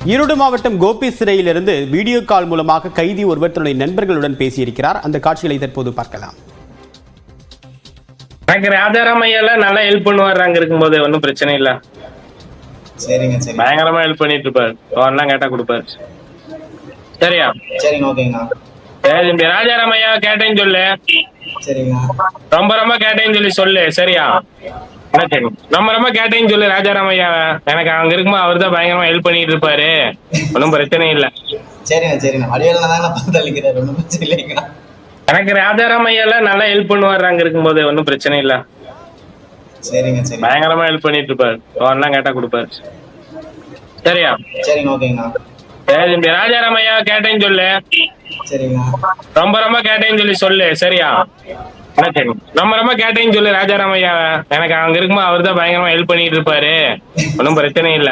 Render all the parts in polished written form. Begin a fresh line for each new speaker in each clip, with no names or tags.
ஈரோடு மாவட்டம் கோபி சிறையிலிருந்து video call மூலமாக கைதி ஒருவர் தன்னுடைய நண்பர்களுடன் பேசியிருக்கிறார். அந்த காட்சிகளை தற்போது பார்க்கலாம்.
ராஜாராம் ஐயா நல்லா ஹெல்ப் பண்ணுவார். அங்க இருக்கும்போது ஒன்றும் பிரச்சனை இல்ல.
சரிங்க சரி.
பயங்கரமா ஹெல்ப் பண்ணிட்டு இருப்பாரு. அவன்லாம் கேட்டா கொடுப்பாரு. சரியா?
சரிங்க ஓகேங்கண்ணா.
சரி ராஜாராம் ஐயா கேட்டேன்னு சொல்லு.
சரிங்க.
ரொம்ப ரொம்ப கேட்டேன்னு சொல்லு. சரியா? ரொம்ப கேட்டேன்னு சொல்லு ராஜாராம் ஐயா. எனக்கு அங்க இருக்கும்போது அவர் தான் பயங்கரமா ஹெல்ப் பண்ணிட்டு இருப்பாரு. ஒன்றும் பிரச்சனை இல்ல.
சரிண்ணா சரிண்ணா. வடிவேல தாங்க பார்த்து அழிக்கிறாரு. ஒன்றும் பிரச்சனை இல்லைங்கண்ணா.
எனக்கு ராஜாராம் ஐயா நல்லா ஹெல்ப் பண்ணுவாரு. அங்க இருக்கும்போது ஒன்றும் பிரச்சனை இல்ல.
சரிங்க சரி.
பயங்கரமா ஹெல்ப் பண்ணிட்டு இருப்பாரு. அவன்லாம் கேட்டா கொடுப்பாரு. சரியா?
சரிங்க ஓகேங்கண்ணா.
சரி ராஜாராம் ஐயா கேட்டேன்னு சொல்லு.
சரிங்க.
ரொம்ப கேட்டேன்னு சொல்லு. சரியா? ரொம்ப கேட்டேன்னு சொல்லு ராஜாராம் ஐயா. எனக்கு அங்க இருக்கும்போது அவர் தான் பயங்கரமா ஹெல்ப் பண்ணிட்டு இருப்பாரு. ஒன்றும் பிரச்சனை இல்ல.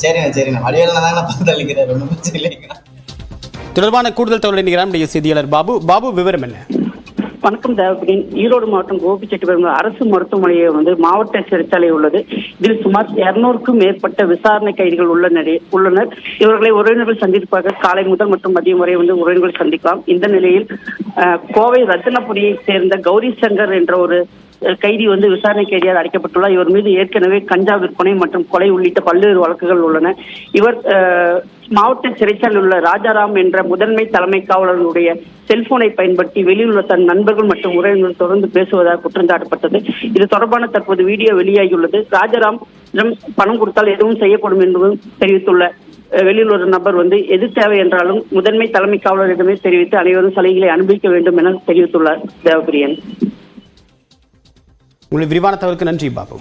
சரிண்ணா சரிண்ணா. வடிவேல தாங்க பார்த்து அழிக்கிறாரு. ஒன்றும் பிரச்சனை இல்லைங்கண்ணா.
தொடர்பான கூடுதல் தகவல் நம்முடைய செய்தியாளர் பாபு விவரம் என்ன?
வணக்கம் தேவபிரியன். ஈரோடு மாவட்டம் கோபிச்செட்டிப்பாளையம் அரசு மருத்துவமனையை மாவட்ட சிறைச்சாலை உள்ளது. இதில் சுமார் 200க்கும் மேற்பட்ட விசாரணை கைதிகள் உள்ளனர். இவர்களை உறவினர்கள் சந்திப்பாக காலை முதல் மற்றும் மதியம் வரை உறவினர்கள் சந்திக்கலாம். இந்த நிலையில் கோவை ரத்தினபுரியை சேர்ந்த கௌரி சங்கர் என்ற ஒரு கைதி விசாரணை கைதியாக அடைக்கப்பட்டுள்ளார். இவர் மீது ஏற்கனவே கஞ்சா விற்பனை மற்றும் கொலை உள்ளிட்ட பல்வேறு வழக்குகள் உள்ளன. இவர் மாவட்ட சிறைச்சாலையில் உள்ள ராஜாராம் என்ற முதன்மை தலைமை காவலர்களுடைய செல்போனை பயன்படுத்தி வெளியில் உள்ள தன் நண்பர்கள் மற்றும் உறவினர்கள் தொடர்ந்து பேசுவதாக குற்றம் சாட்டப்பட்டது. இது தொடர்பான தற்போது வீடியோ வெளியாகியுள்ளது. ராஜாராம் பணம் கொடுத்தால் எதுவும் செய்யப்படும் என்பதும் தெரிவித்துள்ள வெளியில் ஒரு நபர் எது தேவை என்றாலும் முதன்மை தலைமை காவலரிடமே தெரிவித்து அனைவரும் சலுகைகளை அனுபவிக்க வேண்டும் என தெரிவித்துள்ளார். தேவபிரியன்.
உங்களுடைய விரிவான தகவலுக்கு நன்றி பாபு.